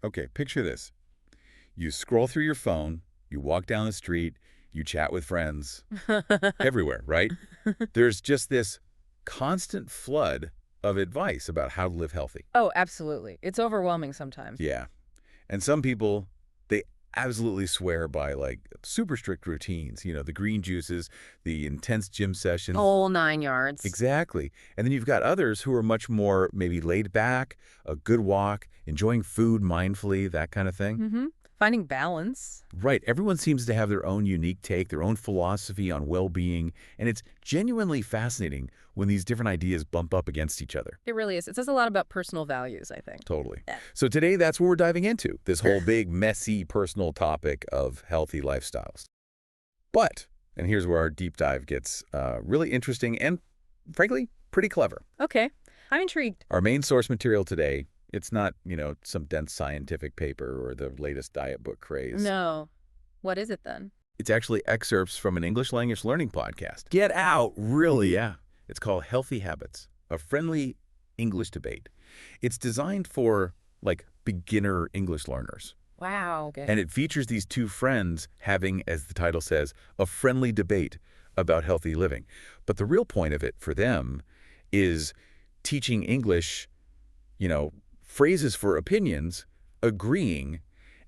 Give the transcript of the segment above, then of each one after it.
Okay, picture this. You scroll through your phone, you walk down the street, you chat with friends, everywhere, right? There's just this constant flood of advice about how to live healthy. Oh, absolutely. It's overwhelming sometimes. Yeah. And some people, they absolutely swear by like super strict routines, the green juices, the intense gym sessions. Whole 9 yards. Exactly. And then you've got others who are much more maybe laid back, a good walk, enjoying food mindfully, that kind of thing. Finding balance. Right. Everyone seems to have their own unique take, their own philosophy on well-being, and it's genuinely fascinating when these different ideas bump up against each other. It really is. It says a lot about personal values, I think. Totally. Yeah. So today, that's what we're diving into, this whole big, messy, personal topic of healthy lifestyles. But, and here's where our deep dive gets really interesting and, frankly, pretty clever. Okay. I'm intrigued. Our main source material today, it's not, some dense scientific paper or the latest diet book craze. No. What is it then? It's actually excerpts from an English language learning podcast. Get out, really? Yeah. It's called Healthy Habits, a friendly English debate. It's designed for, beginner English learners. Wow. Okay. And it features these two friends having, as the title says, a friendly debate about healthy living. But the real point of it for them is teaching English, phrases for opinions, agreeing,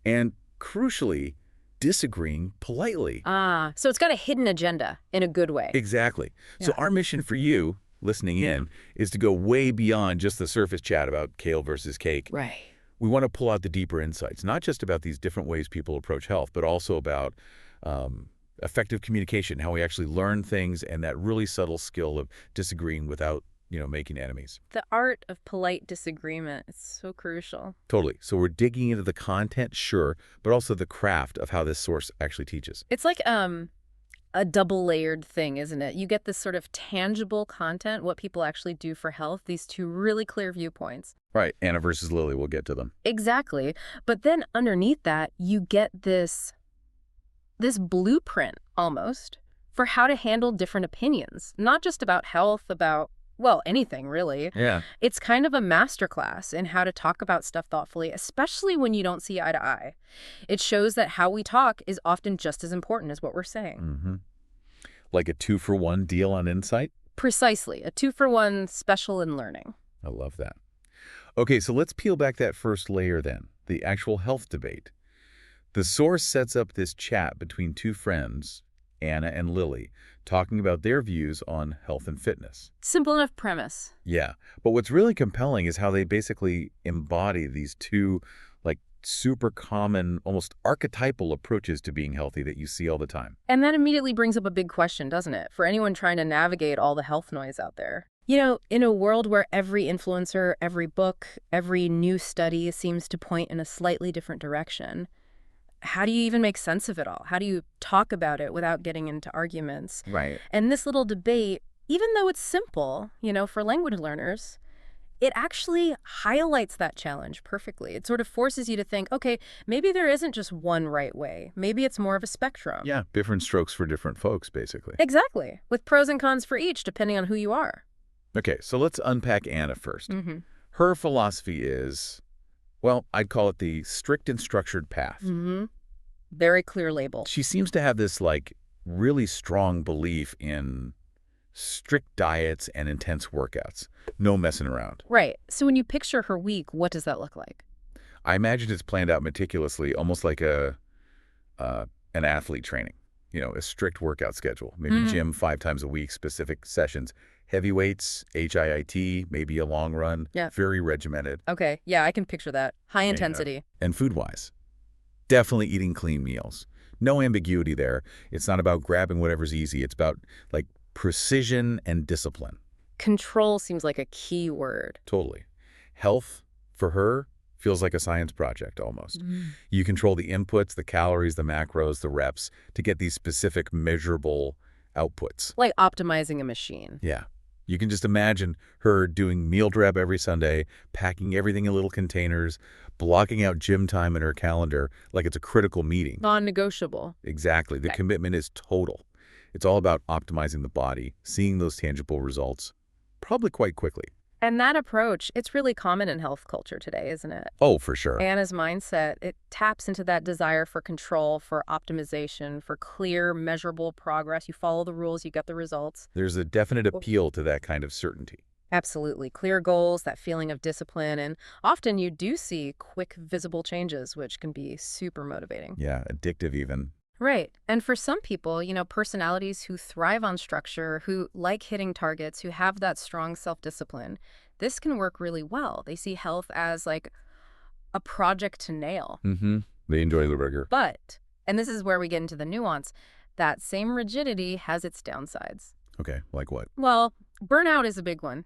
and crucially, disagreeing politely. So it's got a hidden agenda in a good way. Exactly. So our mission for you, listening in, is to go way beyond just the surface chat about kale versus cake. Right. We want to pull out the deeper insights, not just about these different ways people approach health, but also about effective communication, how we actually learn things, and that really subtle skill of disagreeing without making enemies. The art of polite disagreement is so crucial. Totally. So we're digging into the content, sure, but also the craft of how this source actually teaches. It's like a double-layered thing, isn't it? You get this sort of tangible content, what people actually do for health, these two really clear viewpoints. Right. Anna versus Lily, we'll get to them. Exactly. But then underneath that, you get this blueprint, almost, for how to handle different opinions. Not just about health, about anything, really. Yeah. It's kind of a masterclass in how to talk about stuff thoughtfully, especially when you don't see eye to eye. It shows that how we talk is often just as important as what we're saying. Like a 2-for-1 deal on insight? Precisely. A 2-for-1 special in learning. I love that. Okay, so let's peel back that first layer then, the actual health debate. The source sets up this chat between two friends, Anna and Lily, talking about their views on health and fitness. Simple enough premise. Yeah, but what's really compelling is how they basically embody these two, super common, almost archetypal approaches to being healthy that you see all the time. And that immediately brings up a big question, doesn't it? For anyone trying to navigate all the health noise out there. In a world where every influencer, every book, every new study seems to point in a slightly different direction, how do you even make sense of it all? How do you talk about it without getting into arguments? Right. And this little debate, even though it's simple, for language learners, it actually highlights that challenge perfectly. It sort of forces you to think, okay, maybe there isn't just one right way. Maybe it's more of a spectrum. Yeah, different strokes for different folks, basically. Exactly, with pros and cons for each, depending on who you are. Okay, so let's unpack Anna first. Her philosophy is, I'd call it the strict and structured path. Very clear label. She seems to have this, really strong belief in strict diets and intense workouts. No messing around. Right. So when you picture her week, what does that look like? I imagine it's planned out meticulously, almost like an athlete training. A strict workout schedule. Maybe gym 5 times a week, specific sessions. Heavy weights, HIIT, maybe a long run. Yeah. Very regimented. Okay. Yeah, I can picture that. High intensity. And food-wise, definitely eating clean meals. No ambiguity there. It's not about grabbing whatever's easy. It's about, precision and discipline. Control seems like a key word. Totally. Health, for her, feels like a science project almost. You control the inputs, the calories, the macros, the reps to get these specific measurable outputs. Like optimizing a machine. Yeah. You can just imagine her doing meal prep every Sunday, packing everything in little containers, blocking out gym time in her calendar like it's a critical meeting. Non-negotiable. Exactly. The commitment is total. It's all about optimizing the body, seeing those tangible results, probably quite quickly. And that approach, it's really common in health culture today, isn't it? Oh, for sure. Anna's mindset, it taps into that desire for control, for optimization, for clear, measurable progress. You follow the rules, you get the results. There's a definite appeal to that kind of certainty. Absolutely. Clear goals, that feeling of discipline, and often you do see quick, visible changes, which can be super motivating. Yeah, addictive even. Right. And for some people, personalities who thrive on structure, who like hitting targets, who have that strong self-discipline, this can work really well. They see health as like a project to nail. Mm-hmm. They enjoy the rigor. But, and this is where we get into the nuance, that same rigidity has its downsides. Okay, like what? Well, burnout is a big one.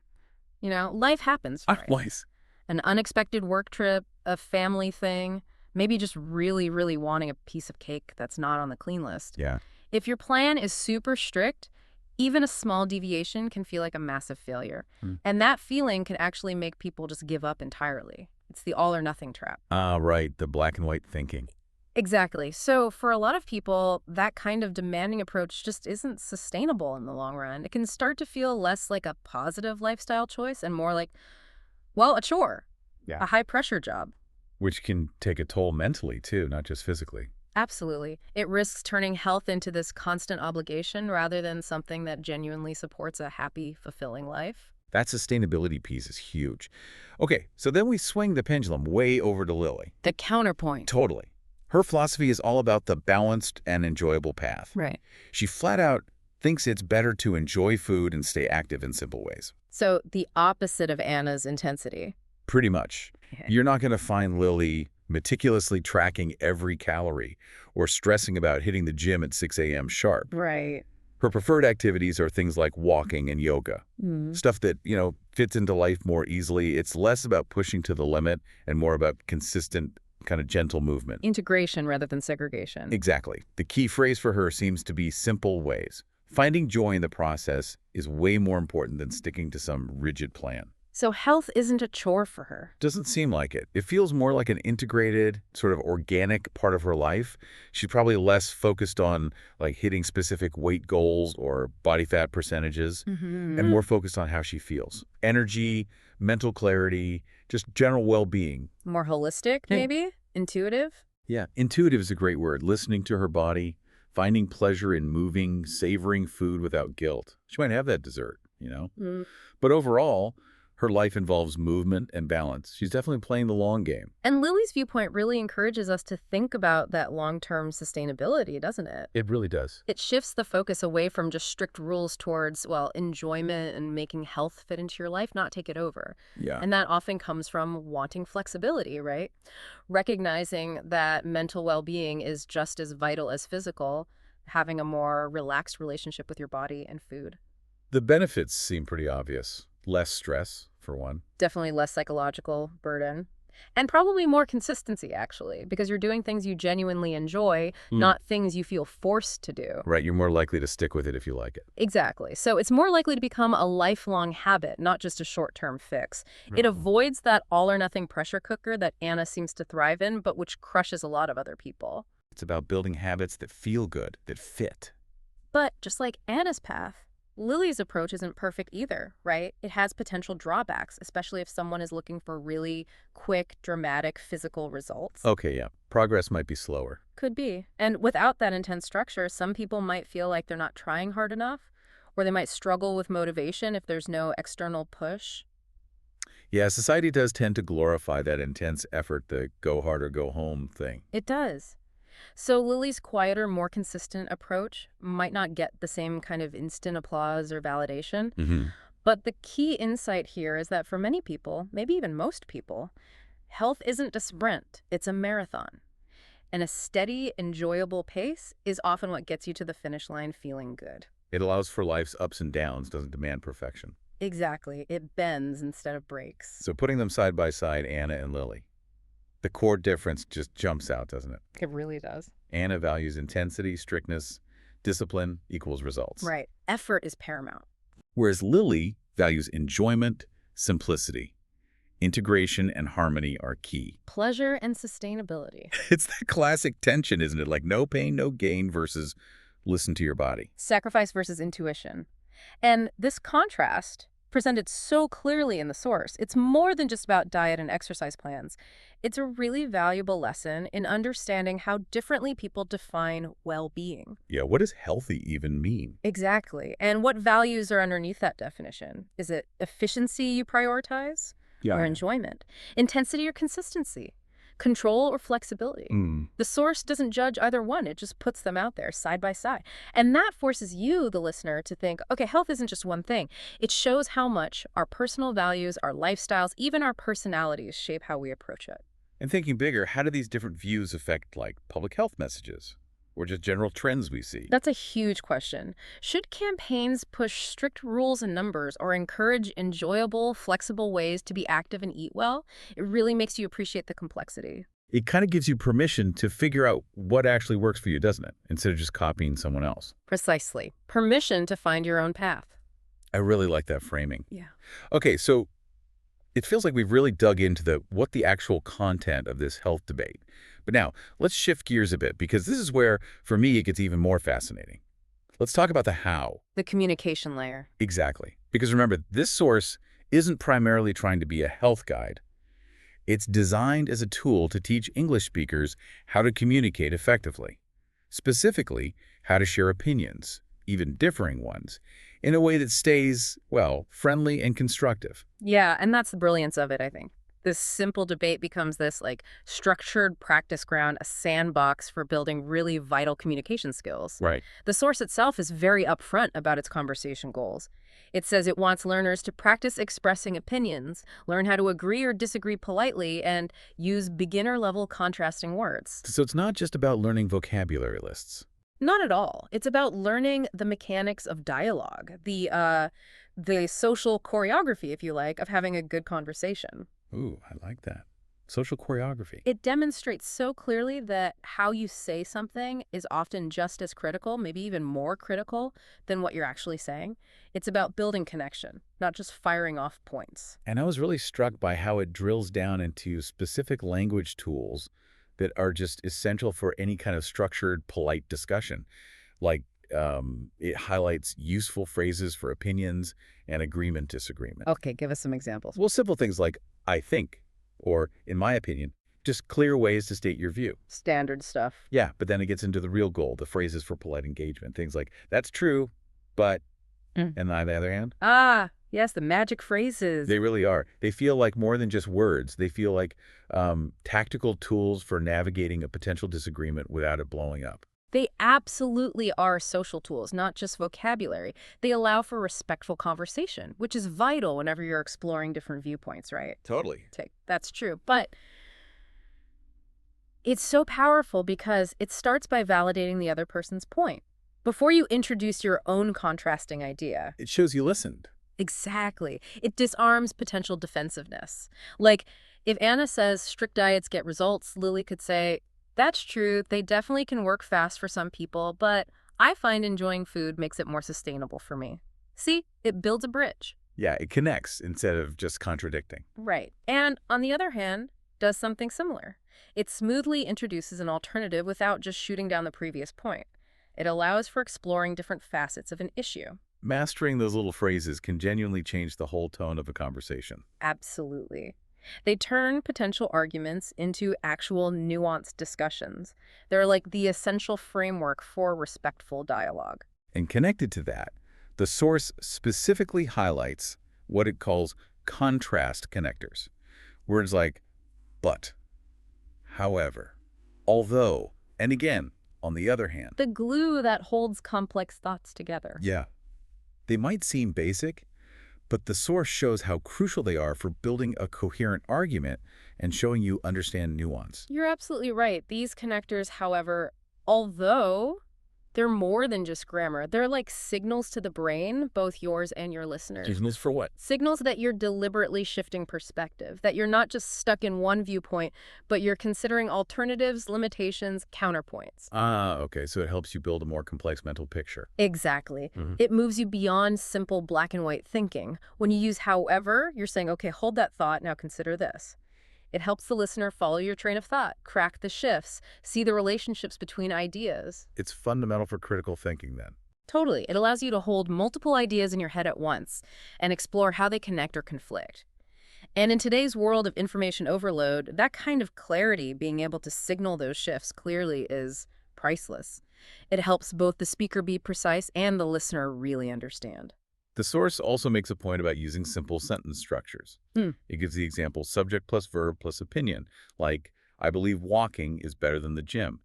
Life happens, right? Twice. An unexpected work trip, a family thing, maybe just really, really wanting a piece of cake that's not on the clean list. Yeah. If your plan is super strict, even a small deviation can feel like a massive failure. And that feeling can actually make people just give up entirely. It's the all or nothing trap. Right, the black and white thinking. Exactly. So for a lot of people, that kind of demanding approach just isn't sustainable in the long run. It can start to feel less like a positive lifestyle choice and more like, well, a chore, a high-pressure job. Which can take a toll mentally, too, not just physically. Absolutely. It risks turning health into this constant obligation rather than something that genuinely supports a happy, fulfilling life. That sustainability piece is huge. Okay, so then we swing the pendulum way over to Lily. The counterpoint. Totally. Her philosophy is all about the balanced and enjoyable path. Right. She flat out thinks it's better to enjoy food and stay active in simple ways. So the opposite of Anna's intensity. Pretty much. You're not going to find Lily meticulously tracking every calorie or stressing about hitting the gym at 6 a.m. sharp. Right. Her preferred activities are things like walking and yoga, stuff that, fits into life more easily. It's less about pushing to the limit and more about consistent, kind of gentle movement. Integration rather than segregation. Exactly. The key phrase for her seems to be simple ways. Finding joy in the process is way more important than sticking to some rigid plan. So health isn't a chore for her. Doesn't seem like it. It feels more like an integrated, sort of organic part of her life. She's probably less focused on like hitting specific weight goals or body fat percentages and more focused on how she feels. Energy, mental clarity, just general well-being. More holistic, maybe? Intuitive? Yeah, intuitive is a great word. Listening to her body, finding pleasure in moving, savoring food without guilt. She might have that dessert, But overall, her life involves movement and balance. She's definitely playing the long game. And Lily's viewpoint really encourages us to think about that long-term sustainability, doesn't it? It really does. It shifts the focus away from just strict rules towards, enjoyment and making health fit into your life, not take it over. Yeah. And that often comes from wanting flexibility, right? Recognizing that mental well-being is just as vital as physical, having a more relaxed relationship with your body and food. The benefits seem pretty obvious. Less stress, for one. Definitely less psychological burden. And probably more consistency, actually, because you're doing things you genuinely enjoy, not things you feel forced to do. Right, you're more likely to stick with it if you like it. Exactly. So it's more likely to become a lifelong habit, not just a short-term fix. It avoids that all-or-nothing pressure cooker that Anna seems to thrive in, but which crushes a lot of other people. It's about building habits that feel good, that fit. But just like Anna's path, Lily's approach isn't perfect either, right? It has potential drawbacks, especially if someone is looking for really quick, dramatic physical results. Okay, yeah. Progress might be slower. Could be. And without that intense structure, some people might feel like they're not trying hard enough, or they might struggle with motivation if there's no external push. Yeah, society does tend to glorify that intense effort, the go hard or go home thing. It does. So Lily's quieter, more consistent approach might not get the same kind of instant applause or validation. But the key insight here is that for many people, maybe even most people, health isn't a sprint, it's a marathon. And a steady, enjoyable pace is often what gets you to the finish line feeling good. It allows for life's ups and downs, doesn't demand perfection. Exactly. It bends instead of breaks. So putting them side by side, Anna and Lily, the core difference just jumps out, doesn't it? It really does. Anna values intensity, strictness, discipline equals results. Right. Effort is paramount. Whereas Lily values enjoyment, simplicity. Integration and harmony are key. Pleasure and sustainability. It's that classic tension, isn't it? Like no pain, no gain versus listen to your body. Sacrifice versus intuition. And this contrast presented so clearly in the source. It's more than just about diet and exercise plans. It's a really valuable lesson in understanding how differently people define well-being. Yeah, what does healthy even mean? Exactly. And what values are underneath that definition? Is it efficiency you prioritize? Yeah. Or enjoyment? Intensity or consistency? Control or flexibility? The source doesn't judge either one. It just puts them out there side by side. And that forces you, the listener, to think, okay, health isn't just one thing. It shows how much our personal values, our lifestyles, even our personalities shape how we approach it. And thinking bigger, how do these different views affect, like, public health messages? Or just general trends we see? That's a huge question. Should campaigns push strict rules and numbers or encourage enjoyable, flexible ways to be active and eat well? It really makes you appreciate the complexity. It kind of gives you permission to figure out what actually works for you, doesn't it? Instead of just copying someone else. Precisely. Permission to find your own path. I really like that framing. Yeah. Okay, so it feels like we've really dug into what the actual content of this health debate. But now, let's shift gears a bit, because this is where, for me, it gets even more fascinating. Let's talk about the how. The communication layer. Exactly. Because remember, this source isn't primarily trying to be a health guide. It's designed as a tool to teach English speakers how to communicate effectively. Specifically, how to share opinions, even differing ones, in a way that stays, well, friendly and constructive. Yeah, and that's the brilliance of it, I think. This simple debate becomes this structured practice ground, a sandbox for building really vital communication skills. Right. The source itself is very upfront about its conversation goals. It says it wants learners to practice expressing opinions, learn how to agree or disagree politely, and use beginner-level contrasting words. So it's not just about learning vocabulary lists. Not at all. It's about learning the mechanics of dialogue, the social choreography, if you like, of having a good conversation. Ooh, I like that. Social choreography. It demonstrates so clearly that how you say something is often just as critical, maybe even more critical than what you're actually saying. It's about building connection, not just firing off points. And I was really struck by how it drills down into specific language tools that are just essential for any kind of structured, polite discussion. Like, it highlights useful phrases for opinions and agreement, disagreement. Okay, give us some examples. Well, simple things like, I think, or, in my opinion, just clear ways to state your view. Standard stuff. Yeah, but then it gets into the real goal, the phrases for polite engagement. Things like, that's true, but, and on the other hand? Ah, yes, the magic phrases. They really are. They feel like more than just words. They feel like tactical tools for navigating a potential disagreement without it blowing up. They absolutely are social tools, not just vocabulary. They allow for respectful conversation, which is vital whenever you're exploring different viewpoints, right? Totally. That's true. But it's so powerful because it starts by validating the other person's point. Before you introduce your own contrasting idea. It shows you listened. Exactly. It disarms potential defensiveness. Like, if Anna says strict diets get results, Lily could say, that's true, they definitely can work fast for some people, but I find enjoying food makes it more sustainable for me. See, it builds a bridge. Yeah, it connects instead of just contradicting. Right. And on the other hand, does something similar. It smoothly introduces an alternative without just shooting down the previous point. It allows for exploring different facets of an issue. Mastering those little phrases can genuinely change the whole tone of a conversation. Absolutely. They turn potential arguments into actual nuanced discussions. They're like the essential framework for respectful dialogue. And connected to that, the source specifically highlights what it calls contrast connectors. Words like but, however, although, and again, on the other hand. The glue that holds complex thoughts together. Yeah. They might seem basic, but the source shows how crucial they are for building a coherent argument and showing you understand nuance. You're absolutely right. These connectors, however, although they're more than just grammar, they're like signals to the brain, both yours and your listeners. Signals for what? Signals that you're deliberately shifting perspective, that you're not just stuck in one viewpoint, but you're considering alternatives, limitations, counterpoints. Ah, okay. So it helps you build a more complex mental picture. Exactly. It moves you beyond simple black and white thinking. When you use however, you're saying, okay, hold that thought, now consider this. It helps the listener follow your train of thought, crack the shifts, see the relationships between ideas. It's fundamental for critical thinking then. Totally. It allows you to hold multiple ideas in your head at once and explore how they connect or conflict. And in today's world of information overload, that kind of clarity, being able to signal those shifts clearly, is priceless. It helps both the speaker be precise and the listener really understand. The source also makes a point about using simple sentence structures. It gives the example subject plus verb plus opinion, like, I believe walking is better than the gym.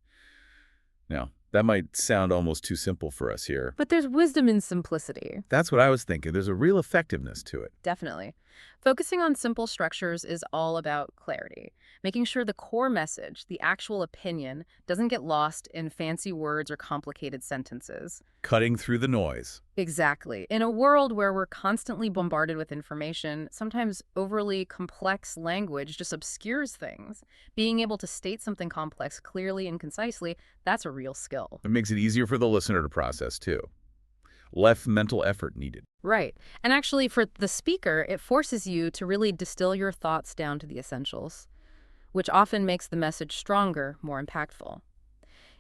Now, that might sound almost too simple for us here. But there's wisdom in simplicity. That's what I was thinking. There's a real effectiveness to it. Definitely. Focusing on simple structures is all about clarity, making sure the core message, the actual opinion, doesn't get lost in fancy words or complicated sentences. Cutting through the noise. Exactly. In a world where we're constantly bombarded with information, sometimes overly complex language just obscures things. Being able to state something complex clearly and concisely, that's a real skill. It makes it easier for the listener to process, too. Less mental effort needed. Right. And actually, for the speaker, it forces you to really distill your thoughts down to the essentials, which often makes the message stronger, more impactful.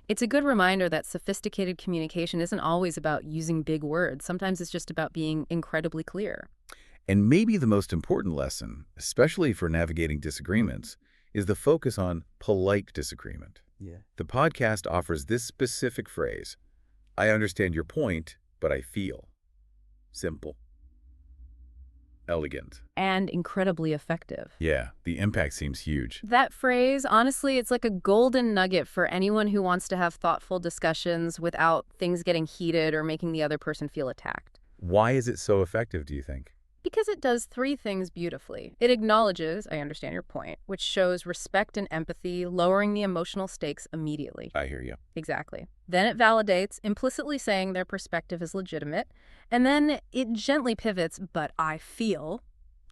It's a good reminder that sophisticated communication isn't always about using big words. Sometimes it's just about being incredibly clear. And maybe the most important lesson, especially for navigating disagreements, is the focus on polite disagreement. The podcast offers this specific phrase, I understand your point, but I feel. Simple. Elegant. And incredibly effective. Yeah, the impact seems huge. That phrase, honestly, it's like a golden nugget for anyone who wants to have thoughtful discussions without things getting heated or making the other person feel attacked. Why is it so effective, do you think? Because it does three things beautifully. It acknowledges, I understand your point, which shows respect and empathy, lowering the emotional stakes immediately. I hear you. Exactly. Then it validates, implicitly saying their perspective is legitimate. And then it gently pivots, but I feel,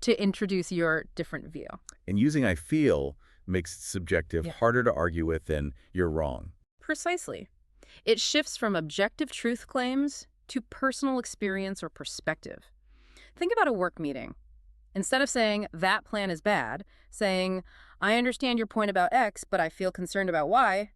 to introduce your different view. And using I feel makes it subjective, harder to argue with than you're wrong. Precisely. It shifts from objective truth claims to personal experience or perspective. Think about a work meeting. Instead of saying, that plan is bad, saying, I understand your point about X, but I feel concerned about Y,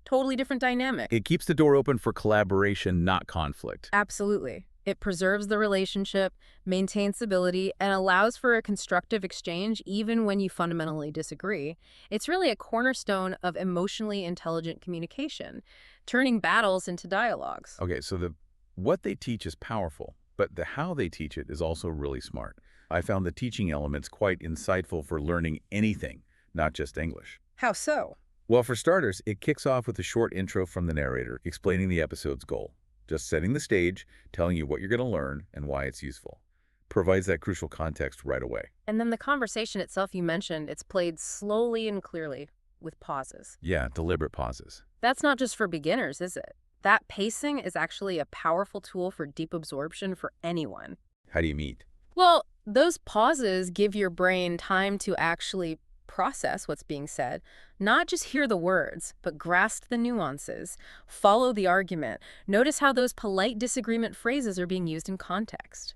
totally different dynamic. It keeps the door open for collaboration, not conflict. Absolutely. It preserves the relationship, maintains stability, and allows for a constructive exchange even when you fundamentally disagree. It's really a cornerstone of emotionally intelligent communication, turning battles into dialogues. Okay, so what they teach is powerful, but the how they teach it is also really smart. I found the teaching elements quite insightful for learning anything, not just English. How so? Well, for starters, it kicks off with a short intro from the narrator explaining the episode's goal. Just setting the stage, telling you what you're going to learn and why it's useful. Provides that crucial context right away. And then the conversation itself you mentioned, it's played slowly and clearly with pauses. Yeah, deliberate pauses. That's not just for beginners, is it? That pacing is actually a powerful tool for deep absorption for anyone. How do you mean? Well, those pauses give your brain time to actually process what's being said, not just hear the words, but grasp the nuances, follow the argument. Notice how those polite disagreement phrases are being used in context.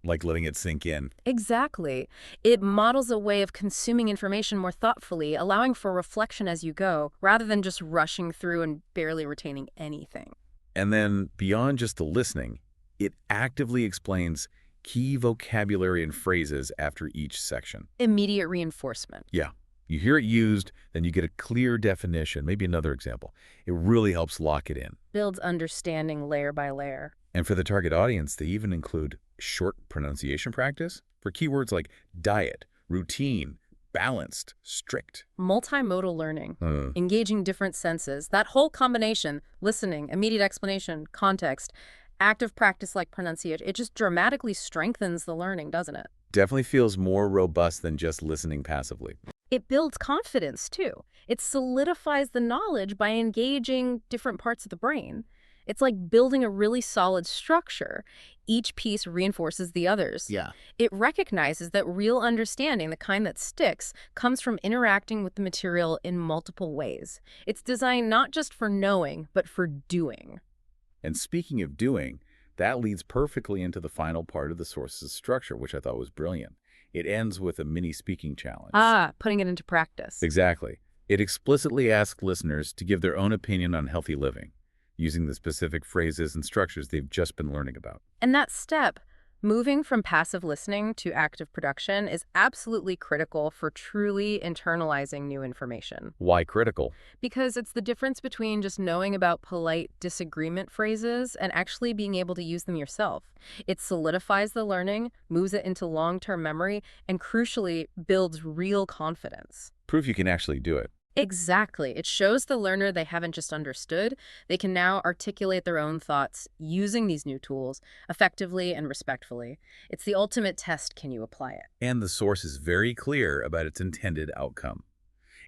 Like letting it sink in. Exactly. It models a way of consuming information more thoughtfully, allowing for reflection as you go, rather than just rushing through and barely retaining anything. And then, beyond just the listening, it actively explains key vocabulary and phrases after each section. Immediate reinforcement. Yeah. You hear it used, then you get a clear definition, maybe another example. It really helps lock it in. Builds understanding layer by layer. And for the target audience, they even include short pronunciation practice for keywords like diet, routine, balanced, strict. Multimodal learning, engaging different senses, that whole combination, listening, immediate explanation, context, active practice like pronunciation, it just dramatically strengthens the learning, doesn't it? Definitely feels more robust than just listening passively. It builds confidence, too. It solidifies the knowledge by engaging different parts of the brain. It's like building a really solid structure. Each piece reinforces the others. Yeah. It recognizes that real understanding, the kind that sticks, comes from interacting with the material in multiple ways. It's designed not just for knowing, but for doing. And speaking of doing, that leads perfectly into the final part of the source's structure, which I thought was brilliant. It ends with a mini speaking challenge. Putting it into practice. Exactly. It explicitly asks listeners to give their own opinion on healthy living. using the specific phrases and structures they've just been learning about. And that step, moving from passive listening to active production, is absolutely critical for truly internalizing new information. Why critical? Because it's the difference between just knowing about polite disagreement phrases and actually being able to use them yourself. It solidifies the learning, moves it into long-term memory, and crucially, builds real confidence. Proof you can actually do it. Exactly. It shows the learner they haven't just understood. They can now articulate their own thoughts using these new tools effectively and respectfully. It's the ultimate test. Can you apply it? And the source is very clear about its intended outcome.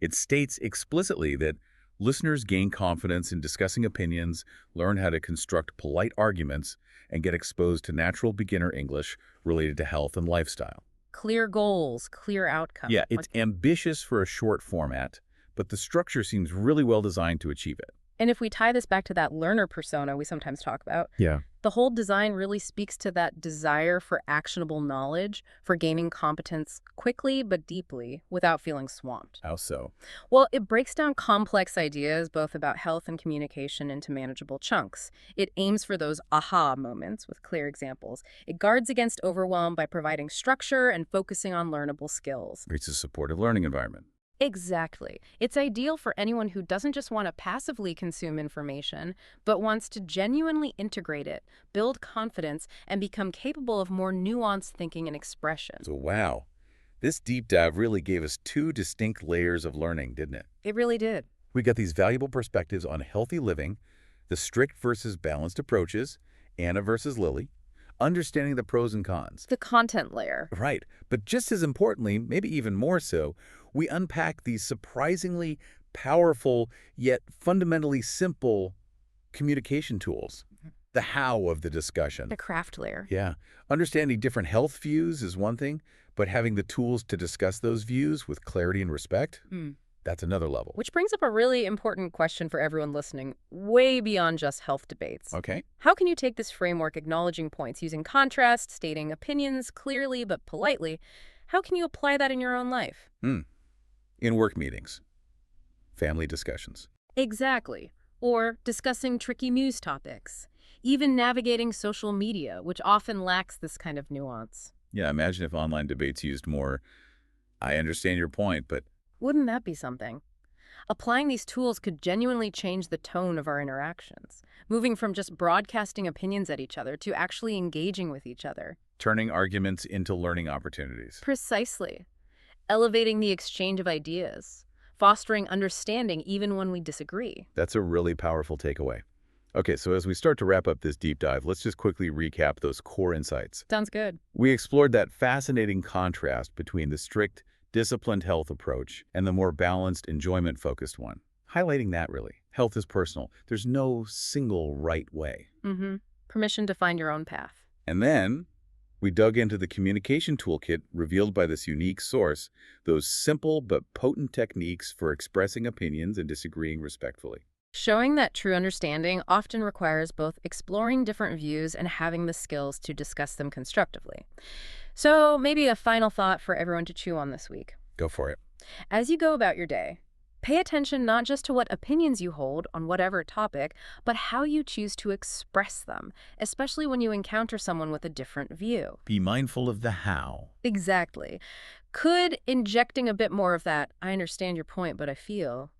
It states explicitly that listeners gain confidence in discussing opinions, learn how to construct polite arguments, and get exposed to natural beginner English related to health and lifestyle. Clear goals, clear outcomes. Yeah, it's ambitious for a short format, but the structure seems really well designed to achieve it. And if we tie this back to that learner persona we sometimes talk about, the whole design really speaks to that desire for actionable knowledge, for gaining competence quickly but deeply without feeling swamped. How so? Well, it breaks down complex ideas both about health and communication into manageable chunks. It aims for those aha moments with clear examples. It guards against overwhelm by providing structure and focusing on learnable skills. Creates a supportive learning environment. Exactly. It's ideal for anyone who doesn't just want to passively consume information, but wants to genuinely integrate it, build confidence, and become capable of more nuanced thinking and expression. So wow, this deep dive really gave us two distinct layers of learning, didn't it? It really did. We got these valuable perspectives on healthy living, the strict versus balanced approaches, Anna versus Lily, understanding the pros and cons. The content layer. Right, but just as importantly, maybe even more so, we unpack these surprisingly powerful yet fundamentally simple communication tools. The how of the discussion. The craft layer. Yeah. Understanding different health views is one thing, but having the tools to discuss those views with clarity and respect, that's another level. Which brings up a really important question for everyone listening, way beyond just health debates. Okay. How can you take this framework, acknowledging points, using contrast, stating opinions clearly but politely? How can you apply that in your own life? In work meetings, family discussions. Exactly. Or discussing tricky news topics. Even navigating social media, which often lacks this kind of nuance. Yeah, imagine if online debates used more, I understand your point, but... Wouldn't that be something? Applying these tools could genuinely change the tone of our interactions, moving from just broadcasting opinions at each other to actually engaging with each other. Turning arguments into learning opportunities. Precisely. Elevating the exchange of ideas, fostering understanding even when we disagree. That's a really powerful takeaway. Okay, so as we start to wrap up this deep dive, let's just quickly recap those core insights. Sounds good. We explored that fascinating contrast between the strict, disciplined health approach and the more balanced, enjoyment-focused one. Highlighting that, really. Health is personal. There's no single right way. Permission to find your own path. And then we dug into the communication toolkit revealed by this unique source, those simple but potent techniques for expressing opinions and disagreeing respectfully. Showing that true understanding often requires both exploring different views and having the skills to discuss them constructively. So maybe a final thought for everyone to chew on this week. Go for it. As you go about your day, pay attention not just to what opinions you hold on whatever topic, but how you choose to express them, especially when you encounter someone with a different view. Be mindful of the how. Exactly. Could injecting a bit more of that, I understand your point, but I feel,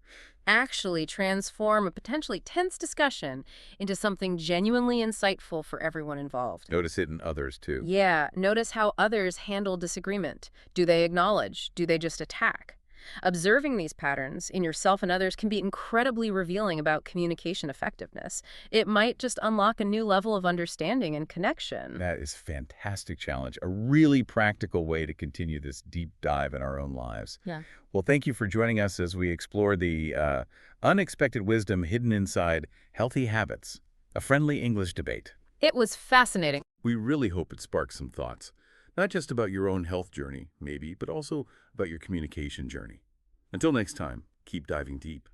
actually transform a potentially tense discussion into something genuinely insightful for everyone involved? Notice it in others, too. Yeah, notice how others handle disagreement. Do they acknowledge? Do they just attack? Observing these patterns in yourself and others can be incredibly revealing about communication effectiveness. It might just unlock a new level of understanding and connection. That is a fantastic challenge, a really practical way to continue this deep dive in our own lives. Yeah. Well, thank you for joining us as we explore the unexpected wisdom hidden inside healthy habits, a friendly English debate. It was fascinating. We really hope it sparks some thoughts, not just about your own health journey, maybe, but also about your communication journey. Until next time, keep diving deep.